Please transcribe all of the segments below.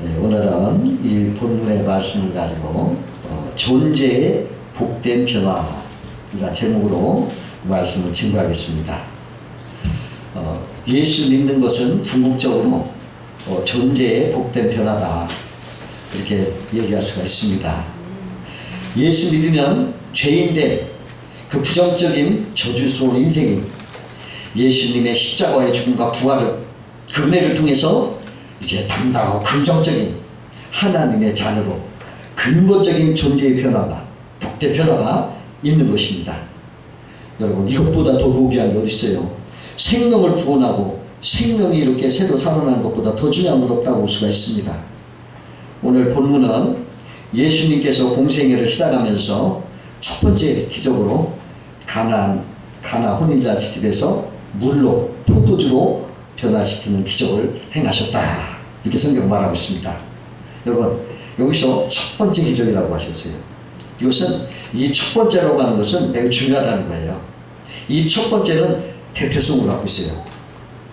오늘은 이 본문의 말씀을 가지고 존재의 복된 변화가 제목으로 말씀을 증거하겠습니다. 예수 믿는 것은 궁극적으로 존재의 복된 변화다, 이렇게 얘기할 수가 있습니다. 예수 믿으면 죄인된 그 부정적인 저주스러운 인생이 예수님의 십자가의 죽음과 부활을, 그 은혜를 통해서 이제 당당하고 긍정적인 하나님의 자녀로 근본적인 존재의 변화가, 복된 변화가 있는 것입니다. 여러분, 이것보다 더 고귀한 게 어디 있어요? 생명을 구원하고 생명이 이렇게 새로 살아나는 것보다 더 중요한 건 없다고 볼 수가 있습니다. 오늘 본문은 예수님께서 공생애를 시작하면서 첫 번째 기적으로 가나 혼인잔치 집에서 물로, 포도주로 변화시키는 기적을 행하셨다, 이렇게 성경 말하고 있습니다. 여러분, 여기서 첫 번째 기적이라고 하셨어요. 이것은, 이 첫 번째라고 하는 것은 매우 중요하다는 거예요. 이 첫 번째는 대표성을 갖고 있어요.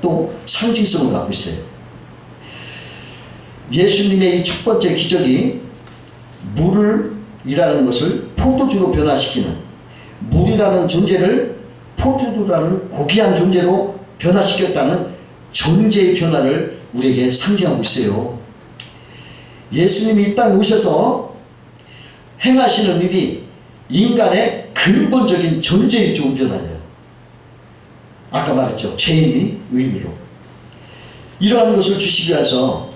또 상징성을 갖고 있어요. 예수님의 이 첫 번째 기적이 물이라는 것을 포도주로 변화시키는, 물이라는 존재를 포도주라는 고귀한 존재로 변화시켰다는 존재의 변화를 우리에게 상징하고 있어요. 예수님이 이 땅에 오셔서 행하시는 일이 인간의 근본적인 존재의 좋은 변화예요. 아까 말했죠. 죄인이 의미로. 이러한 것을 주시기 위해서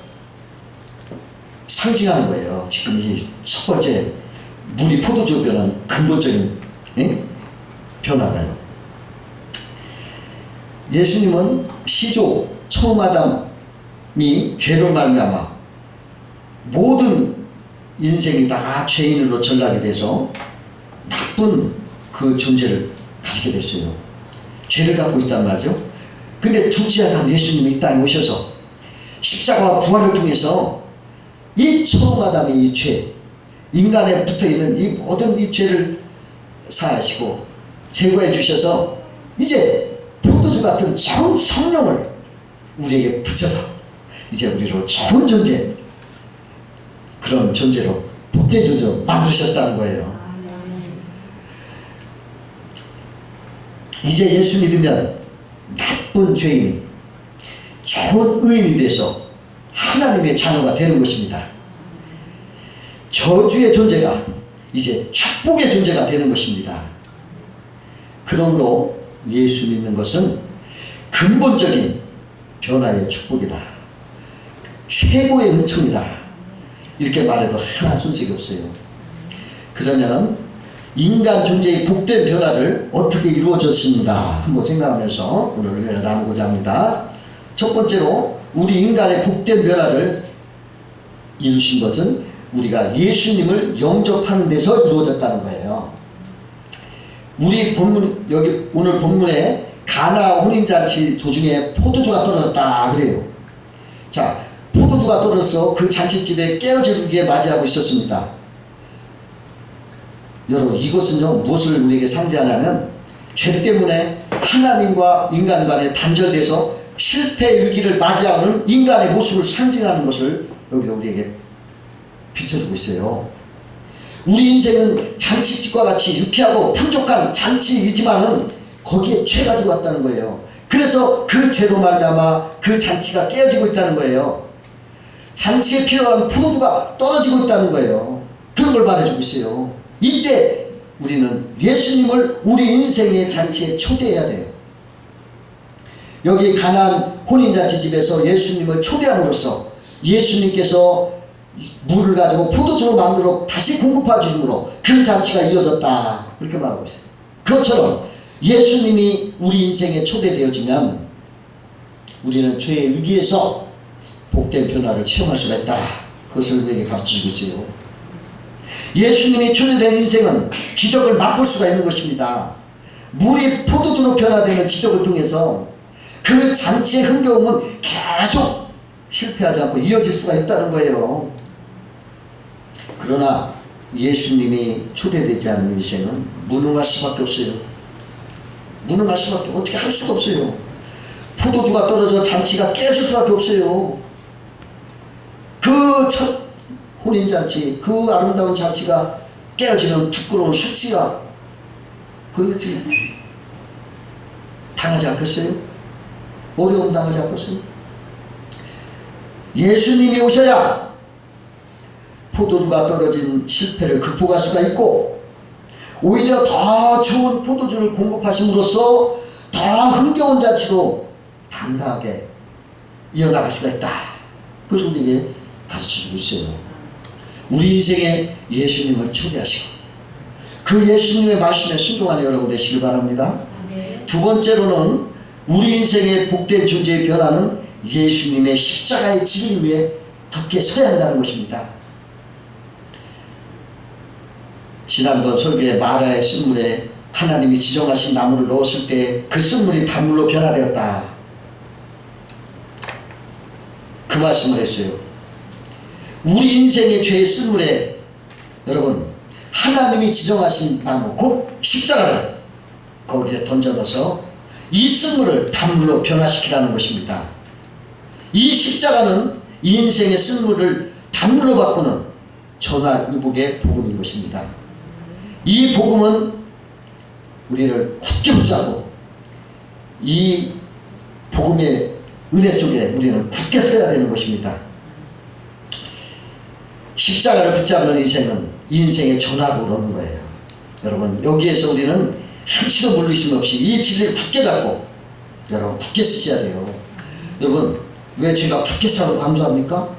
상징하는 거예요. 지금 이 첫 번째 물이 포도주로 변한 근본적인 변화가요. 예수님은 시조 처음 아담이 죄로 말미암아 모든 인생이 다 죄인으로 전락이 돼서 나쁜 그 존재를 가지게 됐어요. 죄를 갖고 있단 말이죠. 근데 둘째 아담 예수님이 이 땅에 오셔서 십자가와 부활을 통해서 이 처음 아담의 이 죄, 인간에 붙어있는 이 모든 이 죄를 사하시고 제거해 주셔서 이제 포도주 같은 좋은 성령을 우리에게 붙여서 이제 우리로 좋은 존재, 그런 존재로, 복된 존재로 만드셨다는 거예요. 이제 예수 믿으면 나쁜 죄인, 좋은 의인이 돼서 하나님의 자녀가 되는 것입니다. 저주의 존재가 이제 축복의 존재가 되는 것입니다. 그러므로 예수 믿는 것은 근본적인 변화의 축복이다, 최고의 은총이다, 이렇게 말해도 하나 손색이 없어요. 그러면 인간 존재의 복된 변화를 어떻게 이루어졌습니다 한번 생각하면서 오늘 나누고자 합니다. 첫 번째로, 우리 인간의 복된 변화를 이루신 것은 우리가 예수님을 영접하는 데서 이루어졌다는 거예요. 우리 본문, 여기 오늘 본문에 가나 혼인잔치 도중에 포도주가 떨어졌다 그래요. 자, 포도주가 떨어져서 그 잔치집에 깨어지게 맞이하고 있었습니다. 여러분, 이것은요, 무엇을 우리에게 상징하냐면 죄 때문에 하나님과 인간 간에 단절돼서 실패의 위기를 맞이하는 인간의 모습을 상징하는 것을 여기 우리에게 비춰주고 있어요. 우리 인생은 잔치집과 같이 유쾌하고 풍족한 잔치이지만은 거기에 죄가 들어왔다는 거예요. 그래서 그 죄로 말미암아 그 잔치가 깨어지고 있다는 거예요. 잔치에 필요한 포도주가 떨어지고 있다는 거예요. 그런 걸 말해주고 있어요. 이때 우리는 예수님을 우리 인생의 잔치에 초대해야 돼요. 여기 가나안 혼인잔치 집에서 예수님을 초대함으로써 예수님께서 물을 가지고 포도주로 만들어 다시 공급해 주심으로 그 잔치가 이어졌다, 그렇게 말하고 있어요. 그것처럼 예수님이 우리 인생에 초대되어지면 우리는 죄의 위기에서 복된 변화를 체험할 수가 있다, 그것을 우리에게 가르쳐주고 있어요. 예수님이 초대된 인생은 기적을 맛볼 수가 있는 것입니다. 물이 포도주로 변화되는 기적을 통해서 그 잔치의 흥겨움은 계속 실패하지 않고 이어질 수가 있다는 거예요. 그러나 예수님이 초대되지 않는 인생은 무능할 수밖에 없어요. 무능할 수밖에, 어떻게 할 수가 없어요. 포도주가 떨어져 잔치가 깨질 수밖에 없어요. 그 그 첫 혼인잔치, 그 아름다운 잔치가 깨어지는 부끄러운 수치가 그렇지 당하지 않겠어요? 어려움 당하지 않겠어요? 예수님이 오셔야 포도주가 떨어진 실패를 극복할 수가 있고, 오히려 더 좋은 포도주를 공급하심으로써 더 흥겨운 잔치로 당당하게 이어나갈 수가 있다. 그래서 우리에게 가르쳐주고 있어요. 우리 인생에 예수님을 초대하시고 그 예수님의 말씀에 순종하는 여러분 되시길 바랍니다. 두 번째로는 우리 인생의 복된 존재의 변화는 예수님의 십자가의 진리 위에 굳게 서야 한다는 것입니다. 지난번 설교에 마라의 쓴물에 하나님이 지정하신 나무를 넣었을 때 그 쓴물이 단물로 변화되었다. 그 말씀을 했어요. 우리 인생의 죄의 쓴물에 여러분 하나님이 지정하신 나무 곧 십자가를 거기에 던져 넣어서 이 쓴물을 단물로 변화시키라는 것입니다. 이 십자가는 이 인생의 쓴물을 단물로 바꾸는 전화위복의 복음인 것입니다. 이 복음은 우리를 굳게 붙잡고 이 복음의 은혜 속에 우리는 굳게 서야 되는 것입니다. 십자가를 붙잡는 인생은 이 인생의 전화로 오는 거예요. 여러분 여기에서 우리는 한치도 물리심 없이 이 진리를 굳게 잡고 여러분 굳게 쓰셔야 돼요. 여러분 왜 제가 굳게 살고 감사합니까?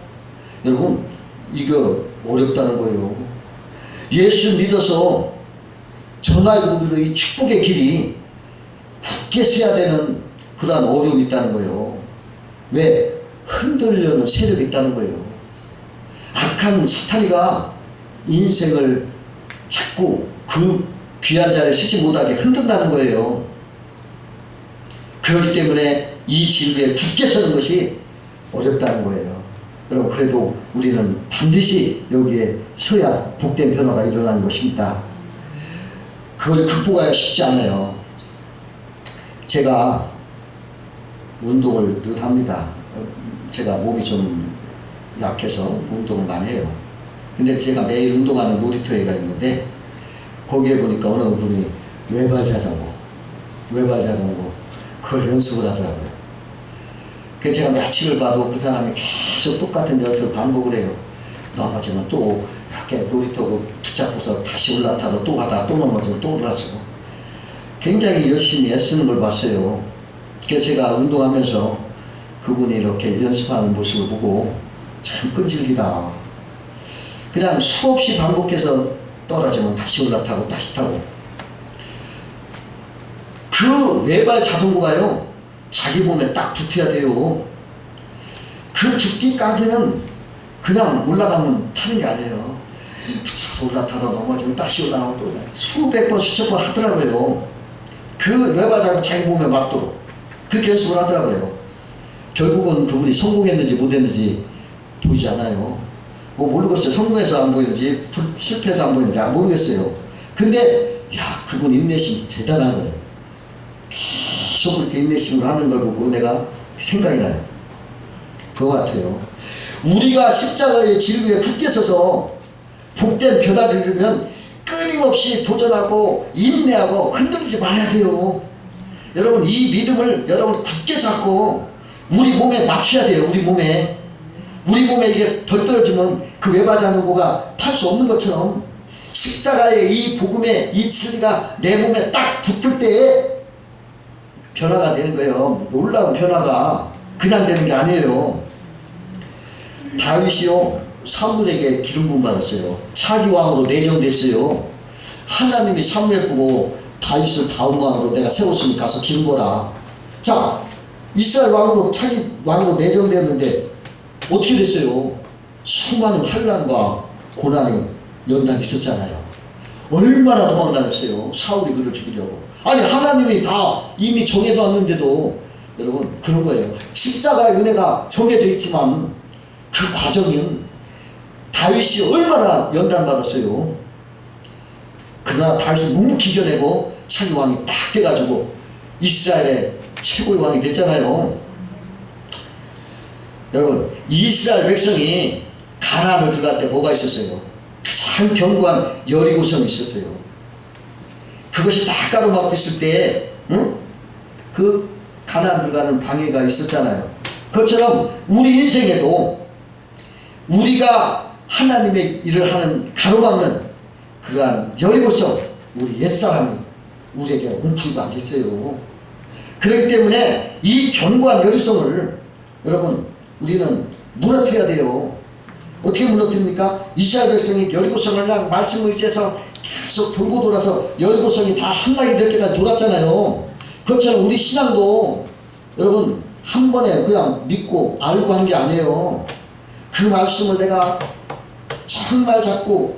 여러분 이거 어렵다는 거예요. 예수 믿어서 전화위복의 이 축복의 길이 굳게 서야 되는 그러한 어려움이 있다는 거예요. 왜? 흔들려는 세력이 있다는 거예요. 악한 사탄이가 인생을 자꾸 그 귀한 자리에 서지 못하게 흔든다는 거예요. 그렇기 때문에 이 진리에 굳게 서는 것이 어렵다는 거예요. 여러분 그래도 우리는 반드시 여기에 서야 복된 변화가 일어나는 것입니다. 그걸 극복하기가 쉽지 않아요. 제가 운동을 늘 합니다. 제가 몸이 좀 약해서 운동을 많이 해요. 근데 제가 매일 운동하는 놀이터가 있는데 거기에 보니까 어느 분이 외발 자전거 그걸 연습을 하더라고요. 그래서 제가 며칠을 봐도 그 사람이 계속 똑같은 연습을 반복을 해요. 넘어지면 또 이렇게 놀이터 붙잡고서 다시 올라타서 또 가다가 또 넘어지면 또 올라서고 굉장히 열심히 애쓰는 걸 봤어요. 그래서 제가 운동하면서 그분이 이렇게 연습하는 모습을 보고 참 끈질기다. 그냥 수없이 반복해서 떨어지면 다시 올라타고 다시 타고. 그 외발 자전거가요 자기 몸에 딱 붙어야 돼요. 그 붙기까지는 그냥 올라가면 타는 게 아니에요. 붙여서 올라타서 넘어지면 다시 올라가고 또 수백 번 수천 번 하더라고요. 그 외발 자전거 자기 몸에 맞도록 그렇게 연습을 하더라고요. 결국은 그분이 성공했는지 못했는지 보이지 않아요. 뭐 모르겠어요. 성공해서 안 보이는지 실패해서 안 보이는지 모르겠어요. 근데 야 그분 인내심 대단한 거예요. 계속 그렇게 인내심으로 하는 걸 보고 내가 생각이 나요. 그거 같아요. 우리가 십자가의 진리에 굳게 서서 복된 변화를 이루면 끊임없이 도전하고 인내하고 흔들리지 말아야 돼요. 여러분 이 믿음을 여러분 굳게 잡고 우리 몸에 맞춰야 돼요. 우리 몸에 이게 덜 떨어지면 그 외발 자전거가 탈 수 없는 것처럼 십자가의 이 복음의 이 진리가 내 몸에 딱 붙을 때에 변화가 되는 거예요. 놀라운 변화가 그냥 되는 게 아니에요. 다윗이요 사무엘에게 기름 부음 받았어요. 차기 왕으로 내정됐어요. 하나님이 사무엘 보고 다윗을 다음 왕으로 내가 세웠으니 가서 기름 부어라. 자 이스라엘 왕으로 차기 왕으로 내정되었는데 어떻게 됐어요? 수많은 환난과 고난이 연달아 있었잖아요. 얼마나 도망다녔어요. 사울이 그를 죽이려고. 아니 하나님이 다 이미 정해놨는데도 여러분 그런 거예요. 십자가의 은혜가 정해져 있지만 그 과정은 다윗이 얼마나 연단받았어요. 그러나 다윗은 묵묵히 이겨내고 차기 왕이 딱 돼가지고 이스라엘의 최고의 왕이 됐잖아요. 여러분 이스라엘 백성이 가나안을 들어갈 때 뭐가 있었어요? 가장 견고한 여리고성이 있었어요. 그것이 다 가로막고 있을 때 그 가나안 들어가는 방해가 있었잖아요. 그것처럼 우리 인생에도 우리가 하나님의 일을 하는 가로막는 그러한 여리고성, 우리 옛사람이 우리에게 웅크리고 앉아있어요. 그렇기 때문에 이 견고한 여리성을 여러분 우리는 무너뜨려야 돼요. 어떻게 무너뜨립니까? 이스라엘 백성이 여리고성을 그냥 말씀을 의지해서 계속 돌고 돌아서 여리고성이 다 함락이 될 때까지 돌았잖아요. 그것처럼 우리 신앙도 여러분 한 번에 그냥 믿고 알고 한 게 아니에요. 그 말씀을 내가 정말 자꾸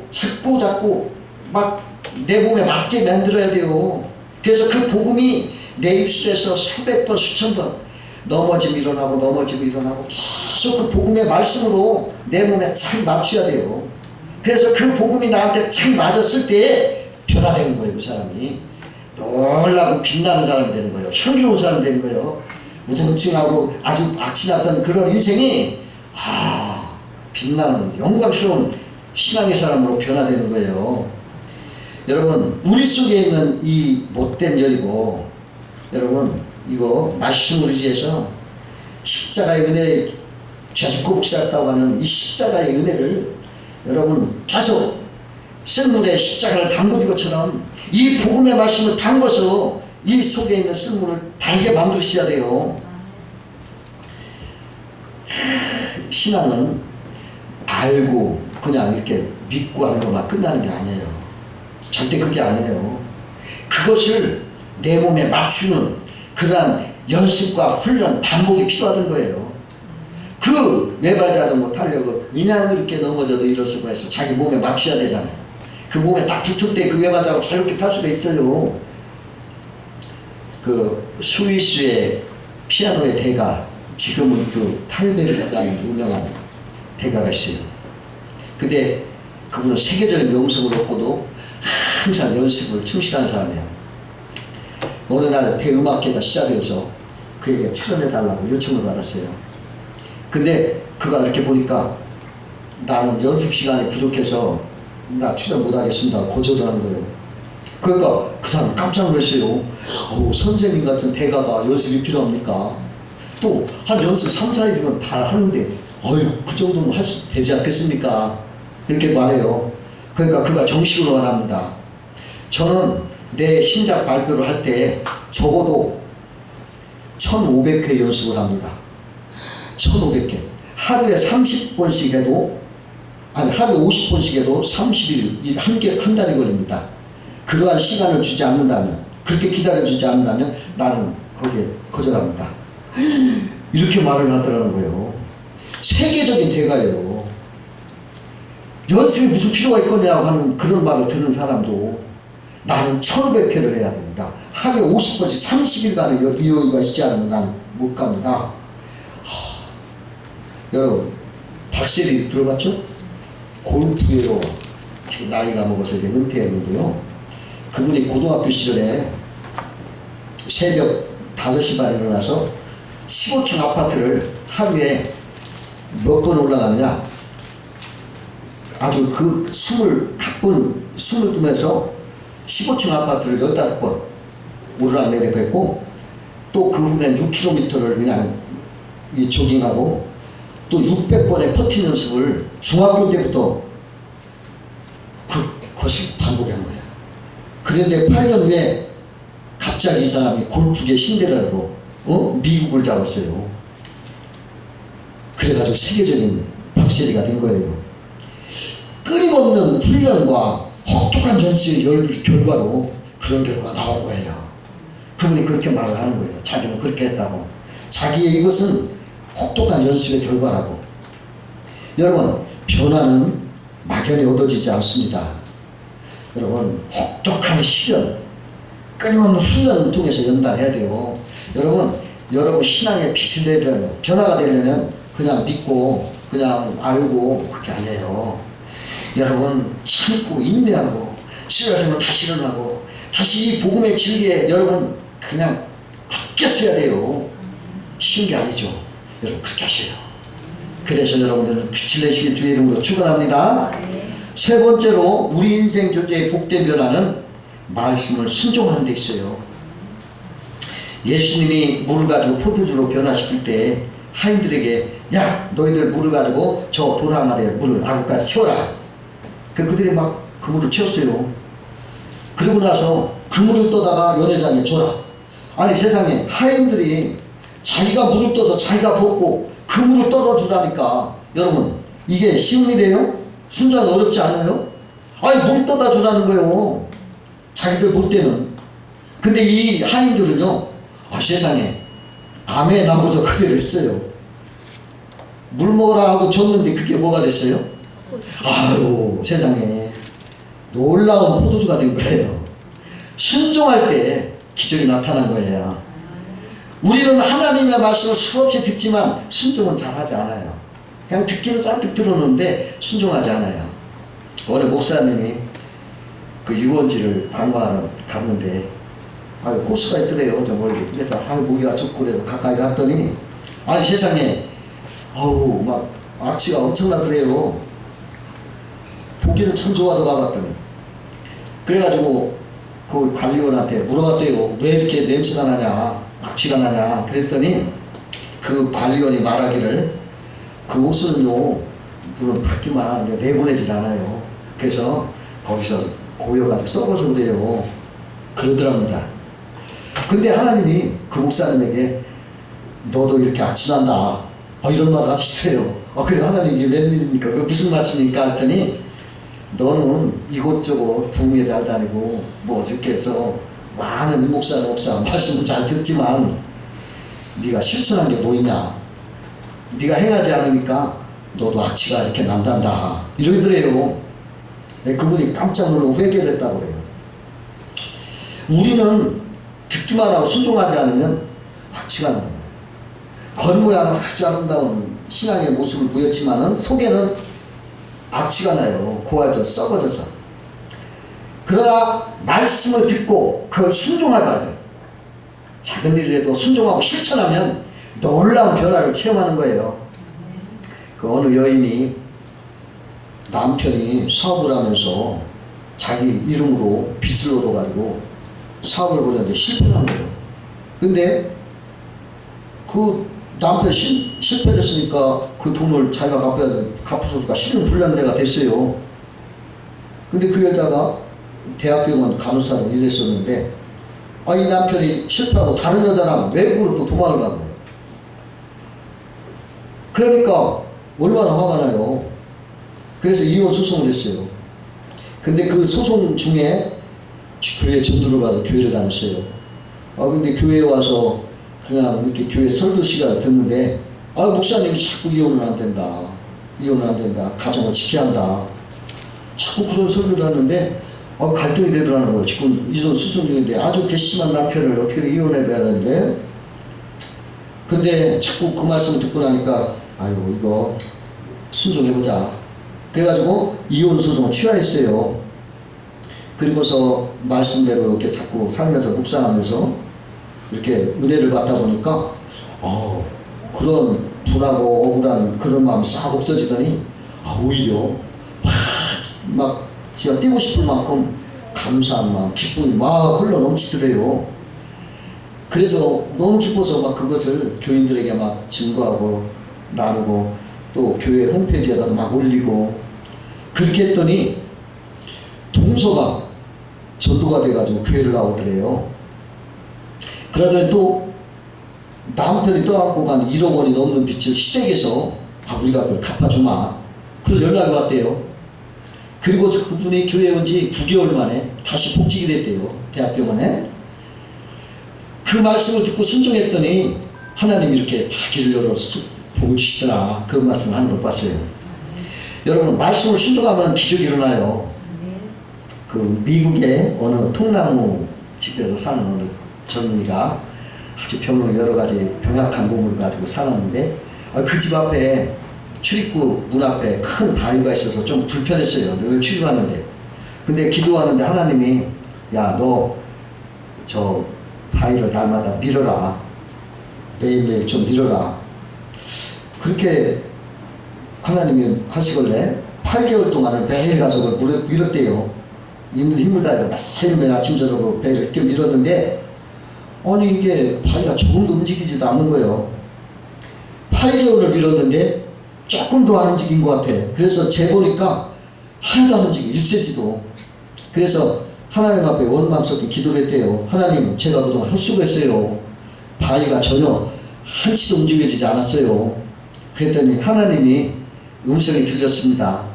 막 내 몸에 맞게 만들어야 돼요. 그래서 그 복음이 내 입술에서 수백 번 수천 번 넘어지면 일어나고 계속 그 복음의 말씀으로 내 몸에 잘 맞춰야 돼요. 그래서 그 복음이 나한테 잘 맞았을 때 변화되는 거예요. 그 사람이 놀라고 빛나는 사람이 되는 거예요. 향기로운 사람이 되는 거예요. 우등증하고 아주 악취났던 그런 인생이 빛나는 영광스러운 신앙의 사람으로 변화되는 거예요. 여러분 우리 속에 있는 이 못된 열이고 여러분 이거 말씀을 의지해서 십자가의 은혜 죄짓고 복시했다고 하는 이 십자가의 은혜를 여러분 계속 쓴물에 십자가를 담그는 것처럼 이 복음의 말씀을 담궈서 이 속에 있는 쓴물을 달게 만드셔야 돼요. 신앙은 알고 그냥 이렇게 믿고 하는 것만 끝나는 게 아니에요. 절대 그게 아니에요. 그것을 내 몸에 맞추는 그러한 연습과 훈련, 반복이 필요하던 거예요. 그 외발자를 못하려고 그냥 이렇게 넘어져도 일어설 수가 있어. 자기 몸에 맞춰야 되잖아요. 그 몸에 딱 붙을 때 그 외발자로 자유롭게 탈 수가 있어요. 그 스위스의 피아노의 대가, 지금은 또 탈베르크라는 유명한 대가가 있어요. 근데 그분은 세계적인 명성을 얻고도 항상 연습을 충실한 사람이에요. 어느 날 대음악회가 시작해서 그에게 출연해달라고 요청을 받았어요. 근데 그가 이렇게 보니까 나는 연습 시간이 부족해서 나 출연 못하겠습니다. 거절을 하는 거예요. 그러니까 그 사람 깜짝 놀랐어요. 선생님 같은 대가가 연습이 필요합니까? 또 한 연습 3, 4일이면 다 하는데 그 정도는 할 수 되지 않겠습니까? 이렇게 말해요. 그러니까 그가 정식으로 말합니다. 저는 내 신작 발표를 할 때 적어도 1500회 연습을 합니다. 1500회. 하루에 30번씩 해도 하루에 50번씩 해도 30일, 한 달이 걸립니다. 그러한 시간을 주지 않는다면, 그렇게 기다려주지 않는다면 나는 거기에 거절합니다. 이렇게 말을 하더라는 거예요. 세계적인 대가예요. 연습이 무슨 필요가 있겠냐고 하는 그런 말을 듣는 사람도 나는 1500회를 해야 됩니다. 하루에 50번씩 30일간의 여유가 있지 않으면 나는 못 갑니다. 여러분 박세리 들어봤죠? 골프예요. 지금 나이가 먹어서 이제 은퇴했는데요. 그분이 고등학교 시절에 새벽 5시 반에 일어나서 15층 아파트를 하루에 몇 번 올라가느냐, 아주 그 스물 뜨면서 15층 아파트를 15번 오르락내리락 했고, 또 그 후에 6km를 그냥 조깅하고, 또 600번의 퍼팅 연습을 중학교 때부터 그것을 반복한 거예요. 그런데 8년 후에 갑자기 이 사람이 골프계 신데렐라로 미국을 잡았어요. 그래가지고 세계적인 박세리가 된 거예요. 끊임없는 훈련과 혹독한 연습의 결과로 그런 결과가 나온 거예요. 그분이 그렇게 말을 하는 거예요. 자기는 그렇게 했다고. 자기의 이것은 혹독한 연습의 결과라고. 여러분, 변화는 막연히 얻어지지 않습니다. 여러분, 혹독한 시련, 끊임없는 훈련을 통해서 연단해야 돼요. 여러분 신앙의 빛이 되려면, 변화가 되려면 그냥 믿고 그냥 알고 그게 아니에요. 여러분 참고 인내하고 쓰러지면 다시 일어나고 다시 이 복음의 진리에 여러분 그냥 굳게 서야 돼요. 쉬운 게 아니죠. 여러분 그렇게 하세요. 그래서 여러분들은 빛을 내시길 주의 이름으로 축원합니다. 세 번째로 우리 인생 존재의 복된 변화는 말씀을 순종하는 데 있어요. 예수님이 물을 가지고 포도주로 변화시킬 때 하인들에게 야 너희들 물을 가지고 저 돌 항아리에 물을 아구까지 채워라. 그들이 막 그 물을 채웠어요. 그러고 나서 그 물을 떠다가 연회장에 줘라. 아니 세상에 하인들이 자기가 물을 떠서 자기가 붓고 그 물을 떠서 주라니까 여러분 이게 쉬운 일이에요? 순종이 어렵지 않아요? 아니 물 떠다 주라는 거예요. 자기들 볼 때는. 근데 이 하인들은요 세상에 아멘 하고서 그대로 했어요. 물 먹으라 하고 줬는데 그게 뭐가 됐어요? 아유 세상에 놀라운 포도주가 된 거예요. 순종할 때 기적이 나타난 거예요. 우리는 하나님의 말씀을 수없이 듣지만 순종은 잘하지 않아요. 그냥 듣기는 잔뜩 들어놓는데 순종하지 않아요. 어느 목사님이 그 유원지를 관광하러 갔는데 호수가 있더래요 저 멀리. 그래서 모기가 좋고 그래서 가까이 갔더니 아니 세상에 막 악취가 엄청나더래요. 보기는 참 좋아서 가봤더니 그래가지고 그 관리원한테 물어봤대요. 왜 이렇게 냄새가 나냐 악취가 나냐 그랬더니 그 관리원이 말하기를 그 옷은요 물은 받기만 하는데 내보내질 않아요. 그래서 거기서 고여가지고 썩어서 그래요 그러더랍니다. 근데 하나님이 그 목사님에게 너도 이렇게 악취난다 이런 말을 하시세요. 그래 하나님 이게 웬일입니까? 그 무슨 말씀입니까? 했더니 너는 이곳저곳 부흥회 잘 다니고 뭐 이렇게 해서 많은 이 목사 말씀은 잘 듣지만 네가 실천한 게 뭐 있냐? 네가 행하지 않으니까 너도 악취가 이렇게 난단다 이러더래요. 그분이 깜짝 놀라고 회개를 했다고 그래요. 우리는 듣기만 하고 순종하지 않으면 악취가 나는 거예요. 겉모양은 아주 아름다운 신앙의 모습을 보였지만은 속에는 악취가 나요. 고와져 썩어져서. 그러나 말씀을 듣고 그걸 순종하라. 작은 일이라도 순종하고 실천하면 놀라운 변화를 체험하는 거예요. 그 어느 여인이 남편이 사업을 하면서 자기 이름으로 빚을 얻어가지고 사업을 벌였는데 실패한 거예요. 근데 그 남편이 실패를 했으니까 그 돈을 자기가 갚으니까 실은 불량배가 됐어요. 근데 그 여자가 대학병원 간호사로 일했었는데 이 남편이 실패하고 다른 여자랑 외국으로 또 도망을 간 거예요. 그러니까 얼마나 화가 나요. 그래서 이혼 소송을 했어요. 근데 그 소송 중에 교회 전도를 받아 교회를 다녔어요. 근데 교회에 와서 그냥 이렇게 교회 설교 시간을 듣는데 목사님이 자꾸 이혼은 안 된다. 이혼은 안 된다. 가정을 지켜야 한다. 자꾸 그런 설교를 하는데 갈등이 되더라는 거예요. 지금 이혼 소송 중인데 아주 괘씸한 남편을 어떻게 이혼해야 되는데 근데 자꾸 그 말씀을 듣고 나니까 이거 순종해보자. 그래가지고 이혼 소송을 취하했어요. 그리고서 말씀대로 이렇게 자꾸 살면서 묵상하면서 이렇게 은혜를 받다 보니까 그런 분하고 억울한 그런 마음이 싹 없어지더니 오히려 막 제가 뛰고 싶을 만큼 감사한 마음, 기쁨이 막 흘러 넘치더래요. 그래서 너무 기뻐서 막 그것을 교인들에게 막 증거하고 나누고 또 교회 홈페이지에다가 막 올리고 그렇게 했더니 동서가 전도가 돼가지고 교회를 나오더래요. 그러더니 또 남편이 떠안고 간 1억 원이 넘는 빚을 시댁에서 우리가 그걸 갚아주마. 그런 연락이 왔대요. 그리고 그분이 교회에 온 지 9개월 만에 다시 복직이 됐대요. 대학병원에. 그 말씀을 듣고 순종했더니 하나님이 이렇게 다 길을 열어 복을 주시더라. 그런 말씀을 하늘 못 봤어요. 여러분 말씀을 순종하면 기적이 일어나요. 그 미국의 어느 통나무 집에서 사는 어느 젊은이가 아주 병으로 여러 가지 병약한 몸을 가지고 살았는데 그 집 앞에 출입구 문 앞에 큰 바위가 있어서 좀 불편했어요. 늘 출입하는데. 근데 기도하는데 하나님이 야, 너 저 바위를 날마다 밀어라. 매일매일 좀 밀어라. 그렇게 하나님이 하시길래 8개월 동안을 매일 가서 그걸 밀었대요. 힘을 다해서 매일 아침 저녁으로 배를 이렇게 밀었는데 아니 이게 바위가 조금도 움직이지도 않는 거예요. 8개월을 밀었는데 조금 더 안 움직인 것 같아. 그래서 재보니까 하나도 안 움직여 1cm도. 그래서 하나님 앞에 온 마음속에 기도를 했대요. 하나님, 제가 그동안 헛수고했어요. 바위가 전혀 한치도 움직여지지 않았어요. 그랬더니 하나님이 음성이 들렸습니다.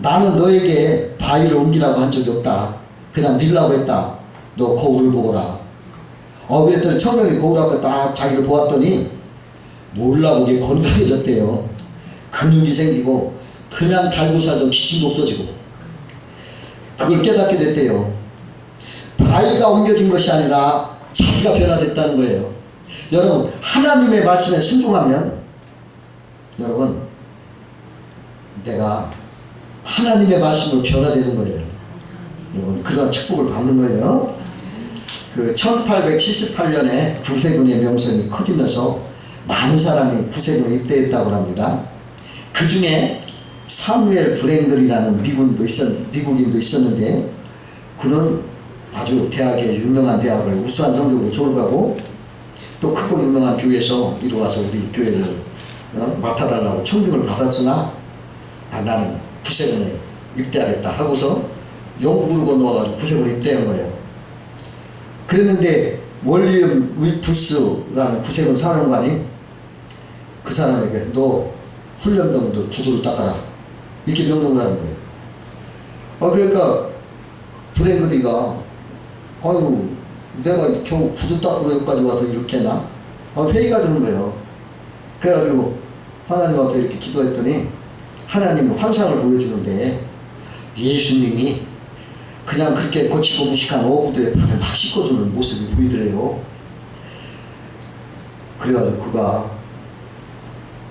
나는 너에게 바위를 옮기라고 한 적이 없다. 그냥 밀라고 했다. 너 거울을 보거라. 그랬더니 청년이 거울 앞에 딱 자기를 보았더니 몰라보게 건강해졌대요. 근육이 생기고 그냥 달고 살던 기침도 없어지고 그걸 깨닫게 됐대요. 바위가 옮겨진 것이 아니라 자기가 변화됐다는 거예요. 여러분, 하나님의 말씀에 순종하면 여러분, 내가 하나님의 말씀으로 변화되는 거예요. 여러분, 그런 축복을 받는 거예요. 그 1878년에 구세군의 명성이 커지면서 많은 사람이 구세군에 입대했다고 합니다. 그 중에 사무엘 브랭글이라는 미국인도 있었는데 그는 아주 대학에 유명한 대학을 우수한 성적으로 졸업하고 또 크고 유명한 교회에서 이리 와서 우리 교회를 맡아달라고 청빙을 받았으나 나는 구세군에 입대하겠다 하고서 영국으로 건너와가지고 구세군에 입대한 거예요. 그랬는데 월리엄 위프스라는 구세군 사령관이 그 사람에게 너 훈련병들 구두를 닦아라 이렇게 명령을 하는 거예요. 그러니까 브랭글리가 아유 내가 겨우 구두 닦으러 여기까지 와서 이렇게 했나? 회의가 드는 거예요. 그래가지고 하나님 앞에 이렇게 기도했더니 하나님이 환상을 보여주는데 예수님이 그냥 그렇게 거치고 무식한 어부들의 발을 막 씻어주는 모습이 보이더래요. 그래가지고 그가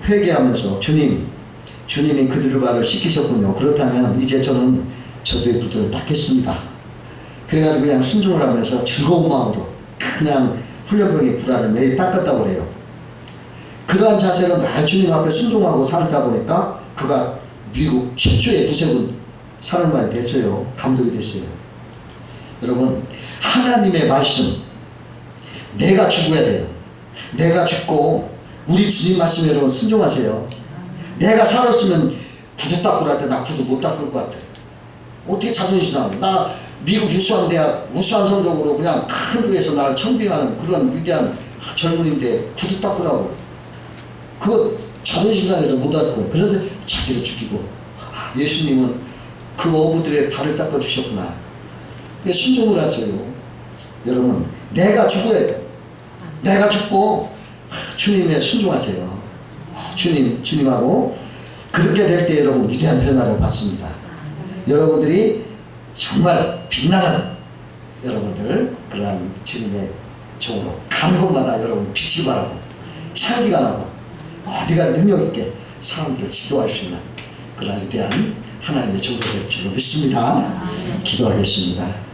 회개하면서 주님이 그들의 발을 씻기셨군요. 그렇다면 이제 저는 저들의 구두를 닦겠습니다. 그래가지고 그냥 순종을 하면서 즐거운 마음으로 그냥 훈련병의 구라를 매일 닦았다고 그래요. 그러한 자세로 날 주님 앞에 순종하고 살다 보니까 그가 미국 최초의 구세군 사령관이 됐어요. 감독이 됐어요. 여러분, 하나님의 말씀, 내가 죽어야 돼요. 내가 죽고 우리 주님 말씀에 여러분 순종하세요. 내가 살았으면 구두 닦으라 할 때 나 구두 못 닦을 것 같아. 어떻게 자존심 상해? 나 미국 우수한 대학, 우수한 성적으로 그냥 큰 교회에서 나를 청빙하는 그런 위대한 젊은인데 구두 닦으라고. 그거 자존심 상해서 못 닦고. 그런데 자기를 죽이고. 예수님은 그 어부들의 발을 닦아주셨구나. 순종을 하세요. 여러분, 내가 죽어야 돼. 내가 죽고 주님에 순종하세요. 주님하고 그렇게 될 때 여러분 위대한 변화를 받습니다. 여러분들이 정말 빛나는 여러분들 그러한 주님의 종으로 가는 곳마다 여러분 빛이 바라고 향기가 나고 어디가 능력 있게 사람들을 지도할 수 있는 그러한 위대한 하나님의 종들이 될 줄로 믿습니다. 기도하겠습니다.